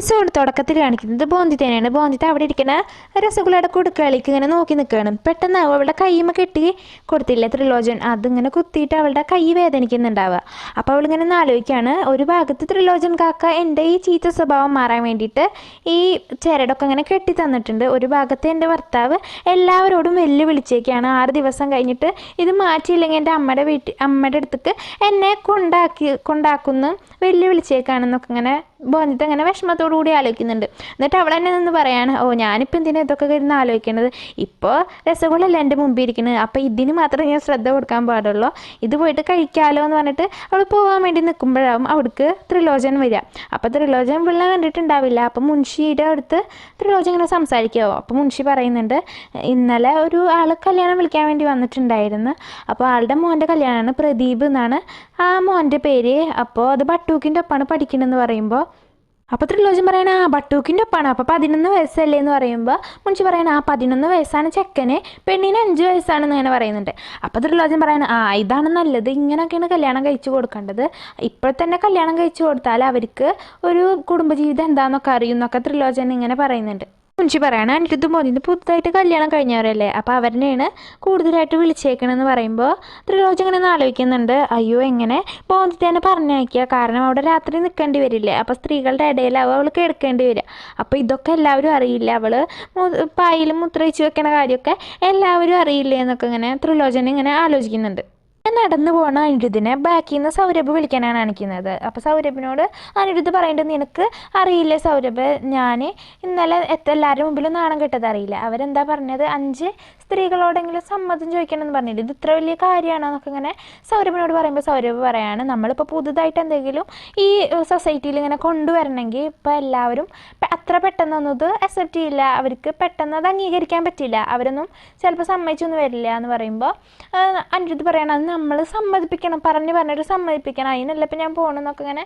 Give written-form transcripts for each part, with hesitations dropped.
Episode തുടക്കത്തിൽ കാണിക്കുന്നത് ബോന്തിത്തേനെയാണ്. ബോന്തിത്ത അവിടെ ഇരിക്കുന്ന രസഗുളയുടെ കൊടുക്കളിക്ക് ഇങ്ങനെ നോക്കി നിൽക്കുകയാണ്. പെട്ടെന്ന് അവളുടെ കൈമ കെട്ടി കൊടുത്തില്ലേ ത്രിലോചൻ, അതിങ്ങനെ കുത്തിയിട്ട് അവളുടെ കൈ വേദനിക്കുന്നുണ്ടാവുക. അപ്പോൾ അവളിങ്ങനെ ആലോചിക്കുകയാണ്, ഒരു ഭാഗത്ത് ത്രിലോചൻ കാക്ക എൻ്റെ ഈ ചീത്ത സ്വഭാവം മാറാൻ വേണ്ടിയിട്ട് ഈ ചരടൊക്കെ ഇങ്ങനെ കെട്ടി തന്നിട്ടുണ്ട്, ഒരു ഭാഗത്ത് എൻ്റെ ഭർത്താവ് എല്ലാവരോടും വെല്ലുവിളിച്ചേക്കാണ് 6 ദിവസം കഴിഞ്ഞിട്ട് ഇത് മാറ്റിയില്ലെങ്കിൽ എൻ്റെ അമ്മയുടെ അടുത്തേക്ക് എന്നെ കൊണ്ടാക്കുന്നു വെല്ലുവിളിച്ചേക്കാണെന്നൊക്കെ ഇങ്ങനെ ബോന്തിത്ത ഇങ്ങനെ വിഷമത്തോടു കൂടി ആലോചിക്കുന്നുണ്ട്. എന്നിട്ട് അവൾ തന്നെ നിന്ന് പറയാണ്, ഓ ഞാനിപ്പോൾ എന്തിനാ ഇതൊക്കെ ഇരുന്ന് ആലോചിക്കേണ്ടത്, ഇപ്പോൾ രസഗുളല്ല എൻ്റെ മുമ്പിൽ ഇരിക്കുന്നത്, അപ്പോൾ ഇതിന് മാത്രമേ ഞാൻ ശ്രദ്ധ കൊടുക്കാൻ പാടുള്ളൂ, ഇത് പോയിട്ട് കഴിക്കാമല്ലോ എന്ന് പറഞ്ഞിട്ട് അവൾ പോകാൻ വേണ്ടി നിൽക്കുമ്പോഴാവും അവിടേക്ക് ത്രിലോചൻ വരിക. അപ്പോൾ ത്രിലോചൻ പിള്ള കണ്ടിട്ടുണ്ടാവില്ല. അപ്പം മുൻഷിയുടെ അടുത്ത് ത്രിലോചൻ ഇങ്ങനെ സംസാരിക്കാവോ. അപ്പോൾ മുൻഷി പറയുന്നുണ്ട്, ഇന്നലെ ഒരു ആൾ കല്യാണം വിളിക്കാൻ വേണ്ടി വന്നിട്ടുണ്ടായിരുന്നു, അപ്പോൾ ആളുടെ മോൻ്റെ കല്യാണമാണ്, പ്രദീപ് എന്നാണ് ആ മോൻ്റെ പേര്. അപ്പോൾ അത് ബട്ടൂക്കിൻ്റെ ഒപ്പമാണ് പഠിക്കണമെന്ന് പറയുമ്പോൾ അപ്പോൾ ത്രിലോചൻ പറയണ ബട്ടൂക്കിൻ്റെ ഒപ്പമാണ്, അപ്പോൾ 11 വയസ്സല്ലേ എന്ന് പറയുമ്പോൾ മുൻഷി പറയണ 11 വയസ്സാണ് ചെക്കന്, പെണ്ണിന് 5 വയസ്സാണെന്ന് ഇങ്ങനെ പറയുന്നുണ്ട്. അപ്പോൾ ത്രിലോചൻ പറയണ ഇതാണ് നല്ലത്, ഇങ്ങനെയൊക്കെയാണ് കല്യാണം കഴിച്ചു കൊടുക്കേണ്ടത്, ഇപ്പോൾ തന്നെ കല്യാണം കഴിച്ചു കൊടുത്താൽ അവർക്ക് ഒരു കുടുംബജീവിതം എന്താണെന്നൊക്കെ അറിയുമെന്നൊക്കെ ത്രിലോചൻ ഇങ്ങനെ പറയുന്നുണ്ട്. മുൻഷി പറയണ അനിരുദ്ധ മോദിന് പുതുതായിട്ട് കല്യാണം കഴിഞ്ഞവരല്ലേ, അപ്പോൾ അവരെയാണ് കൂടുതലായിട്ട് വിളിച്ചേക്കണമെന്ന് പറയുമ്പോൾ ത്രിലോചൻ ഇങ്ങനെ ഒന്ന് ആലോചിക്കുന്നുണ്ട്, അയ്യോ എങ്ങനെ ബോന്തിത്തേനെ പറഞ്ഞയക്കുക, കാരണം അവിടെ രാത്രി നിൽക്കേണ്ടി വരില്ലേ, അപ്പോൾ സ്ത്രീകളുടെ ഇടയിൽ അവൾ കിടക്കേണ്ടി വരിക, അപ്പോൾ ഇതൊക്കെ എല്ലാവരും അറിയില്ല, അവൾ പായിലും മുത്രയിച്ച് വെക്കണ കാര്യമൊക്കെ എല്ലാവരും അറിയില്ലേ എന്നൊക്കെ ഇങ്ങനെ ത്രിലോചൻ ഇങ്ങനെ ആലോചിക്കുന്നുണ്ട്. നടന്നു പോകണ അനിരുദ്ധിനെ ബാക്കിൽ നിന്ന് സൗരഭ് വിളിക്കാനാണ് കാണിക്കുന്നത്. അപ്പോൾ സൗരഭിനോട് അനിരുദ്ധ് പറയേണ്ടത്, നിനക്ക് അറിയില്ലേ സൗരഭ്, ഞാൻ ഇന്നലെ എല്ലാവരുടെ മുമ്പിലും നാണം കെട്ടത് അറിയില്ല, അവരെന്താ പറഞ്ഞത് 5 സ്ത്രീകളോടെങ്കിലും സമ്മതം ചോദിക്കണമെന്ന് പറഞ്ഞില്ല, ഇത് ഇത്ര വലിയ കാര്യമാണോ എന്നൊക്കെ ഇങ്ങനെ സൗരഭിനോട് പറയുമ്പോൾ സൗരഭ് പറയാണ്, നമ്മളിപ്പോൾ പുതുതായിട്ട് എന്തെങ്കിലും ഈ സൊസൈറ്റിയിൽ ഇങ്ങനെ കൊണ്ടുവരണമെങ്കിൽ ഇപ്പോൾ എല്ലാവരും അത്ര പെട്ടെന്നൊന്നും ഇത് അക്സെപ്റ്റ് ചെയ്യില്ല, അവർക്ക് പെട്ടെന്ന് അത് അംഗീകരിക്കാൻ പറ്റില്ല, അവരൊന്നും ചിലപ്പോൾ സമ്മതിച്ചൊന്നും വരില്ല എന്ന് പറയുമ്പോൾ അനിരുദ്ധ് പറയണം, അത് നമ്മൾ സമ്മതിപ്പിക്കണം, പറഞ്ഞിട്ട് സമ്മതിപ്പിക്കണം, അതിനല്ല ഇപ്പം ഞാൻ പോകണമെന്നൊക്കെ ഇങ്ങനെ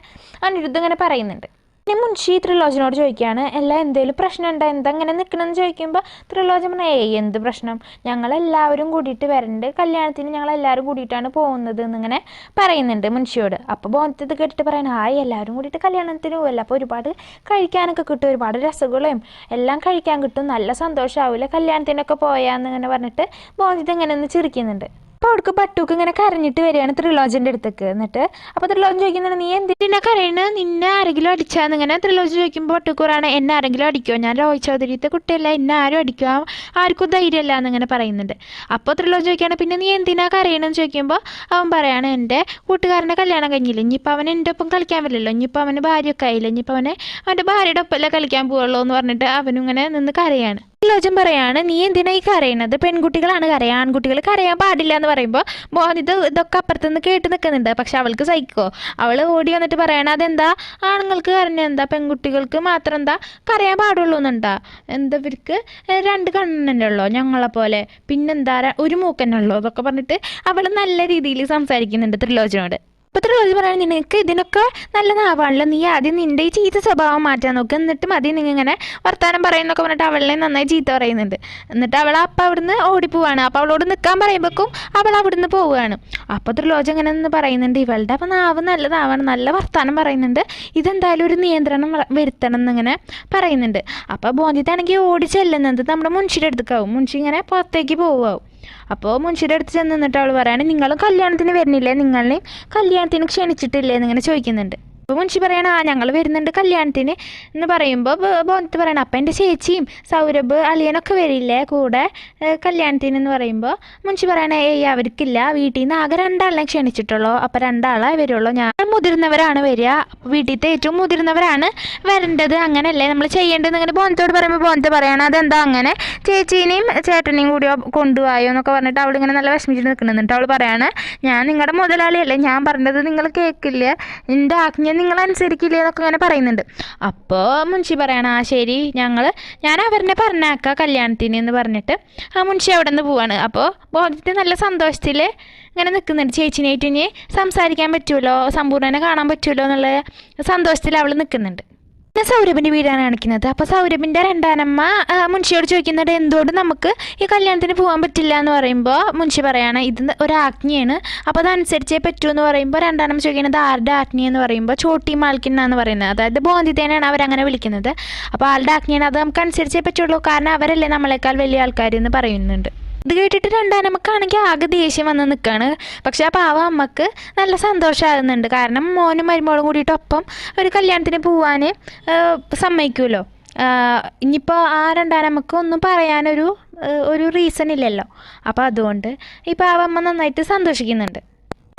അനിരുദ്ധ് ഇങ്ങനെ പറയുന്നുണ്ട്. പിന്നെ മുൻഷി ത്രിലോചനോട് ചോദിക്കുകയാണ്, എല്ലാം എന്തെങ്കിലും പ്രശ്നമുണ്ടോ, എന്താ ഇങ്ങനെ നിൽക്കണമെന്ന് ചോദിക്കുമ്പോൾ ത്രിലോചൻ പറഞ്ഞാൽ എന്ത് പ്രശ്നം, ഞങ്ങളെല്ലാവരും കൂടിയിട്ട് വരണ്ട്, കല്യാണത്തിന് ഞങ്ങളെല്ലാവരും കൂടിയിട്ടാണ് പോകുന്നത് എന്നിങ്ങനെ പറയുന്നുണ്ട് മുൻഷിയോട്. അപ്പോൾ ബോധത്തിൽ കേട്ടിട്ട് പറയണം, എല്ലാവരും കൂടിയിട്ട് കല്യാണത്തിന് പോകുമല്ലോ, അപ്പോൾ ഒരുപാട് കഴിക്കാനൊക്കെ കിട്ടും, ഒരുപാട് രസഗുളയും എല്ലാം കഴിക്കാൻ കിട്ടും, നല്ല സന്തോഷമാവില്ല കല്യാണത്തിനൊക്കെ പോയാന്നിങ്ങനെ പറഞ്ഞിട്ട് ബോധത്തിൽ ഇങ്ങനെ ഒന്ന് ചിരിക്കുന്നുണ്ട്. അപ്പോൾ അവൾക്ക് ബട്ടൂക്ക് ഇങ്ങനെ കരഞ്ഞിട്ട് വരികയാണ് ത്രിലോചൻ്റെ അടുത്തേക്ക്. എന്നിട്ട് അപ്പോൾ ത്രിലോചൻ ചോദിക്കുന്നുണ്ട്, നീ എന്തിനാ കരയണത്, നിന്നെ ആരെങ്കിലും അടിച്ചാന്ന് ഇങ്ങനെ ത്രിലോചൻ ചോദിക്കുമ്പോൾ ബട്ടൂക്ക് പറയാണ്, എന്നെ ആരെങ്കിലും അടിക്കുമോ, ഞാൻ രോഹിത് ചൗധരിത്തെ കുട്ടിയല്ല, എന്നെ ആരും അടിക്കുക, ആർക്കും ധൈര്യമല്ല എന്നിങ്ങനെ പറയുന്നുണ്ട്. അപ്പോൾ ത്രിലോചൻ ചോദിക്കുകയാണ്, പിന്നെ നീ എന്തിനാ കരയണമെന്ന് ചോദിക്കുമ്പോൾ അവൻ പറയാണ്, എൻ്റെ കൂട്ടുകാരൻ്റെ കല്യാണം കഴിഞ്ഞില്ല, ഇനിയിപ്പോൾ അവൻ എൻ്റെ ഒപ്പം കളിക്കാൻ പറ്റില്ലല്ലോ, ഇനിയിപ്പോൾ അവന് ഭാര്യയൊക്കെ ആയില്ല, ഇനിയിപ്പോൾ അവൻ്റെ ഭാര്യയുടെ ഒപ്പമല്ലേ കളിക്കാൻ പോവുള്ളൂ എന്ന് പറഞ്ഞിട്ട് അവനും ഇങ്ങനെ നിന്ന് കരയാണ്. ത്രിലോചൻ പറയാണ്, നീ എന്തിനാ ഈ കരയണത്, പെൺകുട്ടികളാണ് കരയുക, ആൺകുട്ടികൾ കരയാൻ പാടില്ല എന്ന് പറയുമ്പോൾ ബോധിത് ഇതൊക്കെ അപ്പുറത്തുനിന്ന് കേട്ട് നിൽക്കുന്നുണ്ട്. പക്ഷെ അവൾക്ക് സഹിക്കോ, അവൾ ഓടി വന്നിട്ട് പറയണം, അതെന്താ ആണുങ്ങൾക്ക് കരഞ്ഞ എന്താ, പെൺകുട്ടികൾക്ക് മാത്രം എന്താ കരയാൻ പാടുള്ളൂ എന്നുണ്ടാ, എന്താ ഇവർക്ക് 2 കണ്ണല്ലേ ഉള്ളോ ഞങ്ങളെപ്പോലെ, പിന്നെന്താ ഒരു മൂക്കന്നുള്ളൂ എന്നൊക്കെ പറഞ്ഞിട്ട് അവൾ നല്ല രീതിയിൽ സംസാരിക്കുന്നുണ്ട് ത്രിലോചനോട്. അപ്പോൾ ത്രിലോചൻ പറയുന്നത്, നിനക്ക് ഇതിനൊക്കെ നല്ല നാവാണല്ലോ, നീ ആദ്യം നിൻ്റെ ഈ ചീത്ത സ്വഭാവം മാറ്റാൻ നോക്ക്, എന്നിട്ട് മതി നിങ്ങനെ വർത്താനം പറയുന്നൊക്കെ പറഞ്ഞിട്ട് അവളെ നന്നായി ചീത്ത പറയുന്നുണ്ട്. എന്നിട്ട് അവൾ അപ്പം അവിടുന്ന് ഓടിപ്പോവാണ്. അപ്പോൾ അവളോട് നിൽക്കാൻ പറയുമ്പോഴേക്കും അവൾ അവിടുന്ന് പോവുകയാണ്. അപ്പോൾ ത്രിലോചൻ ഇങ്ങനെ നിന്ന് പറയുന്നുണ്ട്, ഇവളുടെ അപ്പോൾ നാവ് നല്ല നാവാണ്, നല്ല വർത്താനം പറയുന്നുണ്ട്, ഇതെന്തായാലും ഒരു നിയന്ത്രണം വരുത്തണം എന്നിങ്ങനെ പറയുന്നുണ്ട്. അപ്പോൾ ബോന്തിത്താണെങ്കിൽ ഓടി ചെല്ലുന്നത് നമ്മുടെ മുൻഷിയുടെ അടുത്തേക്കാവും. മുൻഷി ഇങ്ങനെ പുറത്തേക്ക് പോവുകയാവും. അപ്പോൾ മുൻഷിയുടെ അടുത്ത് ചെന്ന് നിന്നിട്ട് അവൾ പറയാണ്, നിങ്ങളും കല്യാണത്തിന് വരുന്നില്ലേ, നിങ്ങളെയും കല്യാണത്തിന് ക്ഷണിച്ചിട്ടില്ലേ എന്നിങ്ങനെ ചോദിക്കുന്നുണ്ട്. അപ്പോൾ മുൻഷി പറയണം, ഞങ്ങൾ വരുന്നുണ്ട് കല്യാണത്തിന് എന്ന് പറയുമ്പോൾ ബോന്തിത്ത് പറയണം, അപ്പം എൻ്റെ ചേച്ചിയും സൗരഭ് അളിയനൊക്കെ വരില്ലേ കൂടെ കല്യാണത്തിന് എന്ന് പറയുമ്പോൾ മുൻഷി പറയണേ, അവർക്കില്ല, വീട്ടിൽ നിന്ന് ആകെ 2 ആളെ ക്ഷണിച്ചിട്ടുള്ളൂ, അപ്പോൾ 2 ആളെ വരുള്ളൂ, ഞാൻ മുതിർന്നവരാണ് വരിക, വീട്ടിലത്തെ ഏറ്റവും മുതിർന്നവരാണ് വരേണ്ടത്, അങ്ങനെയല്ലേ നമ്മൾ ചെയ്യേണ്ടത് ഇങ്ങനെ ബോന്തിത്തോട് പറയുമ്പോൾ ബോന്തിത്ത് പറയണം, അതെന്താ അങ്ങനെ, ചേച്ചീനെയും ചേട്ടനെയും കൂടി കൊണ്ടുപോയോ എന്നൊക്കെ പറഞ്ഞിട്ട് അവളിങ്ങനെ നല്ല വിഷമിച്ചിട്ട് നിൽക്കുന്നുണ്ട്. അവൾ പറയാണ്, ഞാൻ നിങ്ങളുടെ മുതലാളിയല്ലേ, ഞാൻ പറഞ്ഞത് നിങ്ങൾ കേൾക്കില്ല, എൻ്റെ ആജ്ഞ നിങ്ങൾ അനുസരിക്കില്ലേ എന്നൊക്കെ ഇങ്ങനെ പറയുന്നുണ്ട്. അപ്പോൾ മുൻഷി പറയണം, ശരി ഞാൻ അവരെ പറഞ്ഞേക്കാം കല്യാണത്തിന് എന്ന് പറഞ്ഞിട്ട് മുൻഷി അവിടെ നിന്ന് പോവാണ്. അപ്പോൾ ബോധത്തിൽ നല്ല സന്തോഷത്തിൽ ഇങ്ങനെ നിൽക്കുന്നുണ്ട്, ചേച്ചിനായിട്ട് ഇനി സംസാരിക്കാൻ പറ്റുമല്ലോ, സമ്പൂർണ്ണനെ കാണാൻ പറ്റുമല്ലോ എന്നുള്ള സന്തോഷത്തിൽ അവൾ നിൽക്കുന്നുണ്ട്. സൗരഭിൻ്റെ വീടാണ് കാണിക്കുന്നത്. അപ്പോൾ സൗരഭിൻ്റെ രണ്ടാനമ്മ മുൻഷിയോട് ചോദിക്കുന്നുണ്ട് എന്തുകൊണ്ട് നമുക്ക് ഈ കല്യാണത്തിന് പോകാൻ പറ്റില്ല എന്ന് പറയുമ്പോൾ മുൻഷി പറയാണ് ഇത് ഒരു ആജ്ഞയാണ്, അപ്പോൾ അതനുസരിച്ചേ പറ്റൂ എന്ന് പറയുമ്പോൾ രണ്ടാനമ്മ ചോദിക്കുന്നത് ആരുടെ ആജ്ഞ എന്ന് പറയുമ്പോൾ ചോട്ടി മാൽക്കിൻ എന്നാണ് പറയുന്നത്. അതായത് ബോന്തിത്തേനാണ് അവരങ്ങനെ വിളിക്കുന്നത്. അപ്പോൾ ആളുടെ ആജ്ഞയാണ്, അത് നമുക്ക് അനുസരിച്ചേ പറ്റുള്ളൂ, കാരണം അവരല്ലേ നമ്മളെക്കാൾ വലിയ ആൾക്കാർ എന്ന് പറയുന്നുണ്ട്. ഇത് കേട്ടിട്ട് രണ്ടാനമ്മക്കാണെങ്കിൽ ആകെ ദേഷ്യം വന്ന് നിൽക്കുകയാണ്. പക്ഷെ ആ പാവ അമ്മക്ക് നല്ല സന്തോഷമാകുന്നുണ്ട്, കാരണം മോനും മരുമോളും കൂടിയിട്ട് ഒപ്പം ഒരു കല്യാണത്തിന് പോവാൻ സമ്മതിക്കുമല്ലോ. ഇനിയിപ്പോൾ ആ രണ്ടാനമ്മക്ക് ഒന്നും പറയാനൊരു റീസൺ ഇല്ലല്ലോ. അപ്പോൾ അതുകൊണ്ട് ഈ പാവ അമ്മ നന്നായിട്ട് സന്തോഷിക്കുന്നുണ്ട്.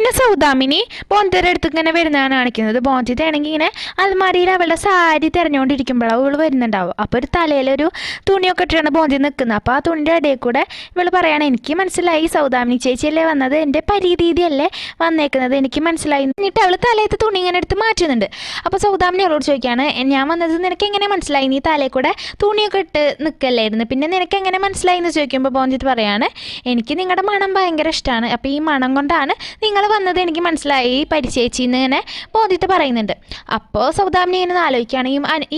പിന്നെ സൗദാമിനി ബോന്തിയുടെ അടുത്ത് ഇങ്ങനെ വരുന്നതാണ് കാണിക്കുന്നത്. ബോന്തിതയാണെങ്കിൽ ഇങ്ങനെ അൽമാരിയിൽ അവളുടെ സാരി തിരഞ്ഞുകൊണ്ടിരിക്കുമ്പോഴാണ് അവൾ വരുന്നുണ്ടാവും. അപ്പോൾ ഒരു തലയിലൊരു തുണിയൊക്കെ ഇട്ടിട്ടാണ് ബോന്തി നിൽക്കുന്നത്. അപ്പോൾ ആ തുണിൻ്റെ ഇടയിൽ കൂടെ ഇവൾ പറയുകയാണ് എനിക്ക് മനസ്സിലായി സൗദാമിനി ചേച്ചിയല്ലേ വന്നത്, എൻ്റെ പരീതിയല്ലേ വന്നേക്കുന്നത്, എനിക്ക് മനസ്സിലായി. എന്നിട്ട് അവൾ തലയത്തെ തുണി ഇങ്ങനെ എടുത്ത് മാറ്റുന്നുണ്ട്. അപ്പോൾ സൗദാമിനി അവളോട് ചോദിക്കുകയാണ് ഞാൻ വന്നത് നിനക്ക് എങ്ങനെ മനസ്സിലായി, നീ തലയിൽ കൂടെ തുണിയൊക്കെ ഇട്ട് നിൽക്കല്ലായിരുന്നു, പിന്നെ നിനക്ക് എങ്ങനെ മനസ്സിലായി എന്ന് ചോദിക്കുമ്പോൾ ബോന്തിത്ത് പറയാണ് എനിക്ക് നിങ്ങളുടെ മണം ഭയങ്കര ഇഷ്ടമാണ്, അപ്പോൾ ഈ മണം കൊണ്ടാണ് നിങ്ങൾ വന്നത് എനിക്ക് മനസ്സിലായി പരിചയിച്ചിന്ന് ഇങ്ങനെ ബോധിത്ത് പറയുന്നുണ്ട്. അപ്പോൾ സൗദാമിനി ഇങ്ങനെ ആലോചിക്കുകയാണ്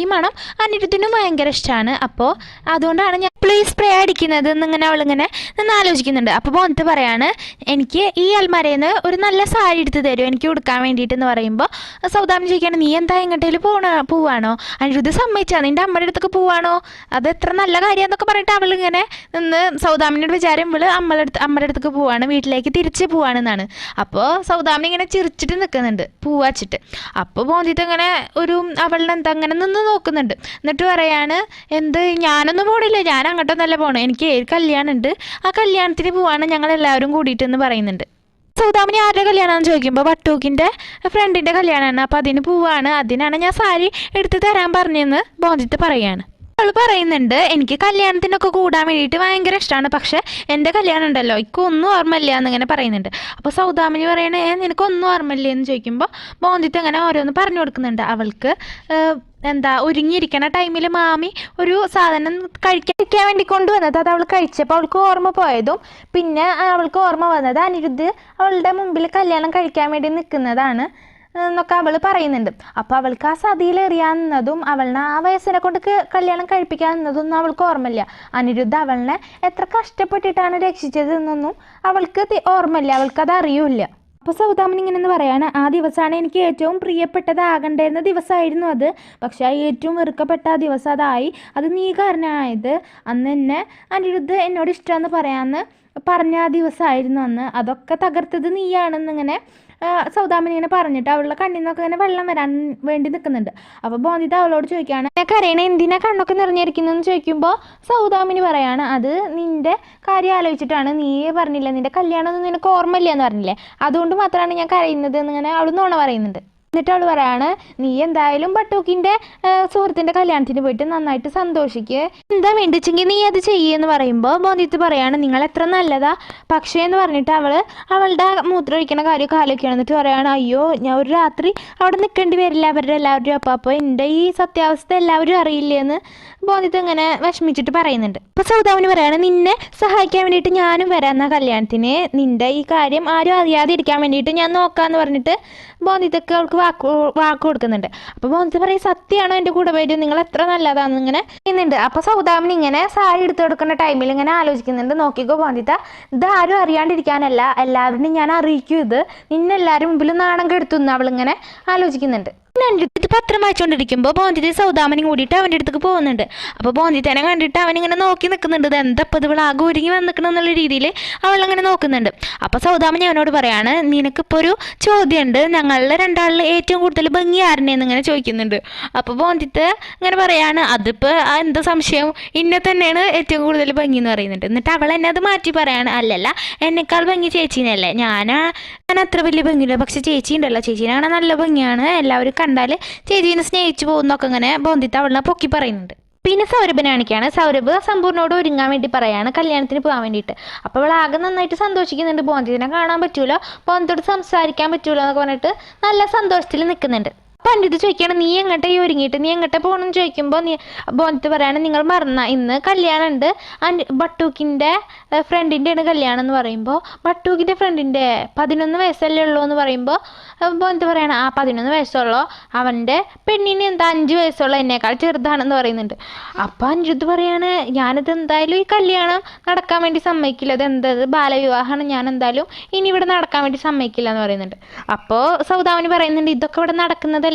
ഈ മണം അനിരുദ്ധിനും ഭയങ്കര ഇഷ്ടമാണ്, അപ്പോൾ അതുകൊണ്ടാണ് ഞാൻ പ്ലീസ് സ്പ്രേ അടിക്കുന്നത് എന്നിങ്ങനെ അവളിങ്ങനെ നിന്ന് ആലോചിക്കുന്നുണ്ട്. അപ്പോൾ ബോധിത്ത് പറയാണ് എനിക്ക് ഈ അൽമാരയിൽ നിന്ന് ഒരു നല്ല സാരി എടുത്ത് തരും എനിക്ക് ഉടുക്കാൻ വേണ്ടിയിട്ടെന്ന് പറയുമ്പോൾ സൗദാമിനി ചോദിക്കുകയാണ് നീ എന്താ എങ്ങോട്ടേലും പോവാണോ, അനിരുദ്ധ് സമ്മതിച്ചാ നിൻ്റെ അമ്മയുടെ അടുത്തൊക്കെ പോവാണോ, അത് എത്ര നല്ല കാര്യമെന്നൊക്കെ പറഞ്ഞിട്ട് അവളിങ്ങനെ നിന്ന് സൗദാമിനിയുടെ വിചാരം ഇവള് അമ്മയുടെ അടുത്തേക്ക് പോവാണ്, വീട്ടിലേക്ക് തിരിച്ച് പോവാണെന്നാണ്. അപ്പോൾ സൗദാമിനി ഇങ്ങനെ ചിരിച്ചിട്ട് നിൽക്കുന്നുണ്ട് പൂവാച്ചിട്ട്. അപ്പോൾ ബോന്തിത്ത് ഇങ്ങനെ അവളുടെ എന്താ അങ്ങനെ നിന്ന് നോക്കുന്നുണ്ട്. എന്നിട്ട് പറയാണ് ഞാനൊന്നും പോണില്ല, ഞാൻ അങ്ങോട്ടൊന്നല്ല പോകണം, എനിക്ക് കല്യാണം ഉണ്ട്, ആ കല്യാണത്തിന് പോവാണ് ഞങ്ങളെല്ലാവരും കൂടിയിട്ടെന്ന് പറയുന്നുണ്ട്. സൗദാമിനി ആരുടെ കല്യാണമെന്ന് ചോദിക്കുമ്പോൾ വട്ടൂക്കിൻ്റെ ഫ്രണ്ടിൻ്റെ കല്യാണമാണ്, അപ്പോൾ അതിന് പോവാണ്, അതിനാണ് ഞാൻ സാരി എടുത്ത് തരാൻ പറഞ്ഞതെന്ന് ബോന്തിത്ത് പറയുകയാണ്. അവൾ പറയുന്നുണ്ട് എനിക്ക് കല്യാണത്തിനൊക്കെ കൂടാൻ വേണ്ടിയിട്ട് ഭയങ്കര ഇഷ്ടമാണ്, പക്ഷേ എൻ്റെ കല്യാണം ഉണ്ടല്ലോ എനിക്കൊന്നും ഓർമ്മയില്ല എന്നിങ്ങനെ പറയുന്നുണ്ട്. അപ്പോൾ സൗദാമിനി പറയണേ നിനക്കൊന്നും ഓർമ്മയില്ലേ എന്ന് ചോദിക്കുമ്പോൾ ബോന്തിത്ത് അങ്ങനെ ഓരോന്ന് പറഞ്ഞു കൊടുക്കുന്നുണ്ട്. അവൾക്ക് ഒരുങ്ങിയിരിക്കണ ടൈമിൽ മാമി ഒരു സാധനം കഴിക്കാൻ വേണ്ടി കൊണ്ടുവന്നത്, അത് അവൾ കഴിച്ചപ്പോൾ അവൾക്ക് ഓർമ്മ പോയതും പിന്നെ അവൾക്ക് ഓർമ്മ വന്നത് അനിരുദ്ധ് അവളുടെ മുമ്പിൽ കല്യാണം കഴിക്കാൻ വേണ്ടി നിൽക്കുന്നതാണ് എന്നൊക്കെ അവൾ പറയുന്നുണ്ട്. അപ്പോൾ അവൾക്ക് ആ സതിയിൽ എറിയാവുന്നതും അവളിനെ ആ വയസ്സിനെ കൊണ്ട് കല്യാണം കഴിപ്പിക്കാവുന്നതൊന്നും അവൾക്ക് ഓർമ്മയില്ല. അനിരുദ്ധ അവളിനെ എത്ര കഷ്ടപ്പെട്ടിട്ടാണ് രക്ഷിച്ചത് എന്നൊന്നും അവൾക്ക് ഓർമ്മയില്ല, അവൾക്കത് അറിയില്ല. അപ്പോൾ സൗദാമിനി ഇങ്ങനെ പറയാണ് ആ ദിവസമാണ് എനിക്ക് ഏറ്റവും പ്രിയപ്പെട്ടതാകേണ്ടിരുന്ന ദിവസമായിരുന്നു അത്, പക്ഷേ ആ ഏറ്റവും വെറുക്കപ്പെട്ട ആ ദിവസം അതായി, അത് നീ കാരണമായത്, അന്ന് എന്നെ അനിരുദ്ധ് എന്നോട് ഇഷ്ടമെന്ന് പറയാമെന്ന് പറഞ്ഞ ആ ദിവസമായിരുന്നു അന്ന്, അതൊക്കെ തകർത്തത് നീയാണെന്നിങ്ങനെ സൗദാമിനി ഇങ്ങനെ പറഞ്ഞിട്ട് അവളുടെ കണ്ണിൽ നിന്നൊക്കെ ഇങ്ങനെ വെള്ളം വരാൻ വേണ്ടി നിൽക്കുന്നുണ്ട്. അപ്പോൾ ബോന്തിത്ത് അവളോട് ചോദിക്കുകയാണ് നിനക്ക് അറിയണേ എന്തിനാ കണ്ണൊക്കെ നിറഞ്ഞിരിക്കുന്നതെന്ന് ചോദിക്കുമ്പോൾ സൗദാമിനി പറയാണ് അത് നിൻ്റെ കാര്യം ആലോചിച്ചിട്ടാണ്, നീ പറഞ്ഞില്ല നിൻ്റെ കല്യാണമൊന്നും നിനക്ക് ഓർമ്മയില്ല എന്ന് പറഞ്ഞില്ലേ, അതുകൊണ്ട് മാത്രമാണ് ഞാൻ കരയുന്നത് എന്നിങ്ങനെ അവൾ നുണ പറയുന്നുണ്ട്. എന്നിട്ട് അവൾ പറയാണ് നീ എന്തായാലും ബട്ടൂക്കിൻ്റെ സുഹൃത്തിൻ്റെ കല്യാണത്തിന് പോയിട്ട് നന്നായിട്ട് സന്തോഷിക്കുക, എന്താ വേണ്ടിച്ചെങ്കിൽ നീ അത് ചെയ്യുമെന്ന് പറയുമ്പോൾ ബോന്തിത്ത് പറയാണ് നിങ്ങൾ എത്ര നല്ലതാ, പക്ഷേ എന്ന് പറഞ്ഞിട്ട് അവളുടെ മൂത്രം ഒഴിക്കണ കാര്യമൊക്കെ ആലോചിക്കണം. എന്നിട്ട് പറയാണ് അയ്യോ ഞാൻ ഒരു രാത്രി അവിടെ നിൽക്കേണ്ടി വരില്ല അവരുടെ എല്ലാവരും, അപ്പോൾ എൻ്റെ ഈ സത്യാവസ്ഥ എല്ലാവരും അറിയില്ലേന്ന് ബോന്തിത്ത് ഇങ്ങനെ വിഷമിച്ചിട്ട് പറയുന്നുണ്ട്. അപ്പോൾ സൗദാമിനി പറയാണ് നിന്നെ സഹായിക്കാൻ വേണ്ടിയിട്ട് ഞാനും വരാമെന്ന കല്യാണത്തിന്, നിൻ്റെ ഈ കാര്യം ആരും അറിയാതെ ഇരിക്കാൻ വേണ്ടിയിട്ട് ഞാൻ നോക്കാമെന്ന് പറഞ്ഞിട്ട് ബോന്തിത്തൊക്കെ അവൾക്ക് വാക്ക് കൊടുക്കുന്നുണ്ട്. അപ്പോൾ ബോന്തിത്ത് പറയും സത്യമാണോ എൻ്റെ കൂടെ വരും, നിങ്ങൾ എത്ര നല്ലതാണെന്ന് ഇങ്ങനെ ചെയ്യുന്നുണ്ട്. അപ്പോൾ സൗദാമിനി ഇങ്ങനെ സാരി എടുത്ത് കൊടുക്കുന്ന ടൈമിൽ ഇങ്ങനെ ആലോചിക്കുന്നുണ്ട് നോക്കിക്കോ ബോന്തിത്ത, ഇത് ആരും അറിയാണ്ടിരിക്കാനല്ല, എല്ലാവരും ഞാൻ അറിയിക്കും, ഇത് നിന്നെല്ലാവരും മുമ്പിൽ നാണം കെടുത്തുന്നു അവളിങ്ങനെ ആലോചിക്കുന്നുണ്ട്. ഇത് പത്രം വായിച്ചുകൊണ്ടിരിക്കുമ്പോൾ ബോന്തിത്ത് സൗദാമിനി കൂടിയിട്ട് അവൻ്റെ അടുത്തേക്ക് പോകുന്നുണ്ട്. അപ്പോൾ ബോന്തിത്തനെ കണ്ടിട്ട് അവനിങ്ങനെ നോക്കി നിൽക്കുന്നുണ്ട്, ഇത് എന്തപ്പോൾ ഇത് ഇവിടെ ആകെ ഒരുങ്ങി വന്നിക്കണം എന്നുള്ള രീതിയിൽ അവളങ്ങനെ നോക്കുന്നുണ്ട്. അപ്പോൾ സൗദാമിനി അവനോട് പറയാണ് നിനക്കിപ്പോൾ ഒരു ചോദ്യമുണ്ട്, ഞങ്ങളിൽ രണ്ടാളിൽ ഏറ്റവും കൂടുതൽ ഭംഗി ആരുടെയെന്ന് ഇങ്ങനെ ചോദിക്കുന്നുണ്ട്. അപ്പോൾ ബോന്തിത്ത് ഇങ്ങനെ പറയാണ് അതിപ്പോൾ എന്താ സംശയം, ഇന്നെ തന്നെയാണ് ഏറ്റവും കൂടുതൽ ഭംഗി എന്ന് പറയുന്നുണ്ട്. എന്നിട്ട് അവൾ എന്നെ അത് മാറ്റി പറയാണ് അല്ലല്ല എന്നെക്കാൾ ഭംഗി ചേച്ചീനല്ലേ, ഞാൻ അത്ര വലിയ ഭംഗിയില്ല, പക്ഷെ ചേച്ചി ഉണ്ടല്ലോ ചേച്ചീനെ കാണാൻ നല്ല ഭംഗിയാണ്, എല്ലാവരും കണ്ടാൽ ചേച്ചീനെ സ്നേഹിച്ചു പോകുന്നൊക്കെ ഇങ്ങനെ ബോന്തിത്ത് അവളിനെ പൊക്കി പറയുന്നുണ്ട്. പിന്നെ സൗരഭിനെ കാണിക്കുകയാണ്. സൗരഭ് സമ്പൂർണ്ണോട് ഒരുങ്ങാൻ വേണ്ടി പറയാണ് കല്യാണത്തിന് പോകാൻ വേണ്ടിയിട്ട്. അപ്പോൾ അവൾ ആകെ നന്നായിട്ട് സന്തോഷിക്കുന്നുണ്ട്, ബോന്തിത്തിനെ കാണാൻ പറ്റൂലോ, ബോന്തിത്തോട് സംസാരിക്കാൻ പറ്റൂലോ എന്നൊക്കെ പറഞ്ഞിട്ട് നല്ല സന്തോഷത്തിൽ നിൽക്കുന്നുണ്ട്. അപ്പം എൻ്റെ അടുത്ത് ചോദിക്കുകയാണ് നീ എങ്ങോട്ടേ ഒരുങ്ങിയിട്ട് നീ എങ്ങോട്ടേ പോകണമെന്ന് ചോദിക്കുമ്പോൾ ബോന്തിത്ത് പറയാണ് നിങ്ങൾ മറന്ന ഇന്ന് കല്യാണം ഉണ്ട് ബട്ടൂക്കിൻ്റെ ഫ്രണ്ടിൻ്റെയാണ് കല്യാണം എന്ന് പറയുമ്പോൾ ബട്ടൂക്കിൻ്റെ ഫ്രണ്ടിൻ്റെ 11 വയസ്സല്ലേ ഉള്ളൂ എന്ന് പറയുമ്പോൾ ബോന്തിത്ത് പറയണം 11 വയസ്സുള്ളൂ അവൻ്റെ പെണ്ണിന് എന്താ 5 വയസ്സുള്ള എന്നേക്കാൾ ചെറുതാണെന്ന് പറയുന്നുണ്ട്. അപ്പോൾ അനിരുദ്ധ് പറയാണ് ഞാനിത് എന്തായാലും ഈ കല്യാണം നടക്കാൻ വേണ്ടി സമ്മതിക്കില്ല, അത് എന്തത് ബാലവിവാഹമാണ്, ഞാൻ എന്തായാലും ഇനി ഇവിടെ നടക്കാൻ വേണ്ടി സമ്മതിക്കില്ല എന്ന് പറയുന്നുണ്ട്. അപ്പോൾ സൗദാമിനി പറയുന്നുണ്ട് ഇതൊക്കെ ഇവിടെ നടക്കുന്നത്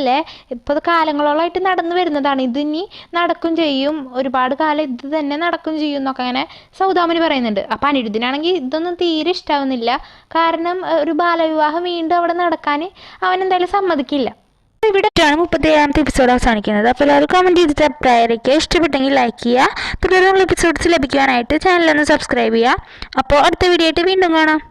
ഇപ്പോൾ കാലങ്ങളോളമായിട്ട് നടന്നു വരുന്നതാണ്, ഇതിനി നടക്കും ചെയ്യും, ഒരുപാട് കാലം ഇത് തന്നെ നടക്കും ചെയ്യും എന്നൊക്കെ അങ്ങനെ സൗദാമിനി പറയുന്നുണ്ട്. അപ്പം അനിരുദ്ധിനാണെങ്കിൽ ഇതൊന്നും തീരെ ഇഷ്ടാവുന്നില്ല. കാരണം ഒരു ബാലവിവാഹം വീണ്ടും അവിടെ നടക്കാൻ അവൻ എന്തായാലും സമ്മതിക്കില്ല. ഇവിടെയാണ് 37ാമത്തെ എപ്പിസോഡ് അവസാനിക്കുന്നത്. അപ്പോൾ എല്ലാവരും കമൻറ്റ് ചെയ്തിട്ട് അഭിപ്രായമൊക്കെ ഇഷ്ടപ്പെട്ടെങ്കിൽ ലൈക്ക് ചെയ്യുക. തുടർന്നുള്ള എപ്പിസോഡ്സ് ലഭിക്കുവാനായിട്ട് ചാനലൊന്ന് സബ്സ്ക്രൈബ് ചെയ്യുക. അപ്പോൾ അടുത്ത വീഡിയോ ആയിട്ട് വീണ്ടും കാണാം.